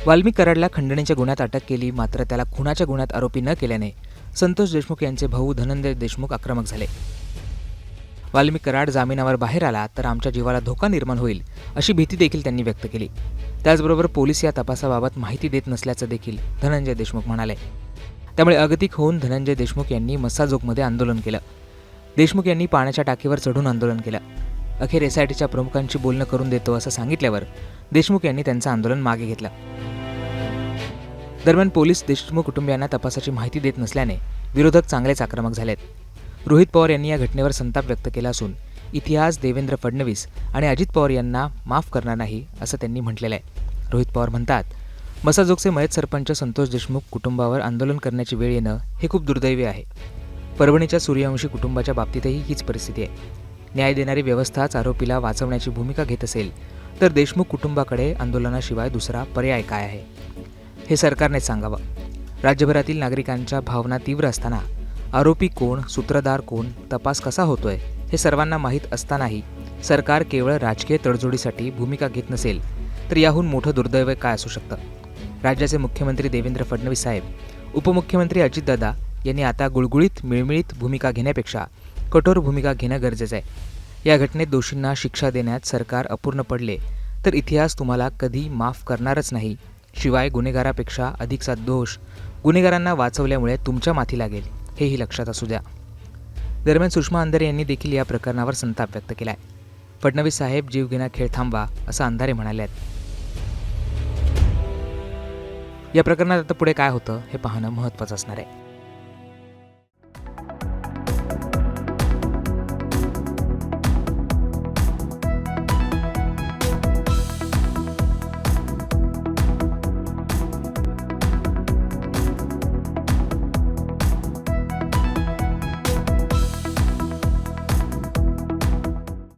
वाल्मिक कराडला खंडणीच्या गुन्ह्यात अटक केली, मात्र त्याला खुनाच्या गुन्ह्यात आरोपी न केल्याने संतोष देशमुख यांचे भाऊ धनंजय देशमुख आक्रमक झाले. वाल्मिक कराड जामिनावर बाहेर आला तर आमच्या जीवाला धोका निर्माण होईल अशी भीती देखील त्यांनी व्यक्त केली. त्याचबरोबर पोलीस या तपासाबाबत माहिती देत नसल्याचं देखील धनंजय देशमुख म्हणाले. त्यामुळे अगतिक होऊन धनंजय देशमुख यांनी मस्साजोगमध्ये आंदोलन केलं. देशमुख यांनी पाण्याच्या टाकीवर चढून आंदोलन केलं. अखेर एसआयटीच्या प्रमुखांशी बोलणं करून देतो असं सांगितल्यावर देशमुख यांनी त्यांचं आंदोलन मागे घेतलं. दरम्यान पोलीस देशमुख कुटुंबियांना तपासाची माहिती देत नसल्याने विरोधक चांगलेच आक्रमक झालेत. रोहित पवार यांनी या घटनेवर संताप व्यक्त केला असून इतिहास देवेंद्र फडणवीस आणि अजित पवार यांना माफ करणार नाही असं त्यांनी म्हटलेलं आहे. रोहित पवार म्हणतात, मस्साजोगचे मयत सरपंच संतोष देशमुख कुटुंबावर आंदोलन करण्याची वेळ येणं हे खूप दुर्दैवी आहे. परभणीच्या सूर्यवंशी कुटुंबाच्या बाबतीतही हीच परिस्थिती आहे. न्याय देणारी व्यवस्थाच आरोपीला वाचवण्याची भूमिका घेत असेल तर देशमुख कुटुंबाकडे आंदोलनाशिवाय दुसरा पर्याय काय आहे हे सरकारनेच सांगावं. राज्यभरातील नागरिकांच्या भावना तीव्र असताना आरोपी कोण, सूत्रधार कोण, तपास कसा होतोय हे सर्वांना माहीत असतानाही सरकार केवळ राजकीय तडजोडीसाठी भूमिका घेत नसेल तर याहून मोठं दुर्दैव काय असू शकतं. राज्याचे मुख्यमंत्री देवेंद्र फडणवीस साहेब, उपमुख्यमंत्री अजितदादा यांनी आता गुळगुळीत मिळमिळीत भूमिका घेण्यापेक्षा कठोर भूमिका घेणं गरजेचं आहे. या घटनेत दोषींना शिक्षा देण्यात सरकार अपूर्ण पडले तर इतिहास तुम्हाला कधी माफ करणारच नाही. शिवाय गुन्हेगारापेक्षा अधिकचा दोष गुन्हेगारांना वाचवल्यामुळे तुमच्या माथी लागेल हेही लक्षात असू द्या. दरम्यान सुषमा अंधारे यांनी देखील या प्रकरणावर संताप व्यक्त केला आहे. फडणवीस साहेब, जीवघेणा खेळ थांबवा असं अंधारे म्हणाले आहेत. या प्रकरणात आता पुढे काय होतं हे पाहणं महत्त्वाचं असणार आहे.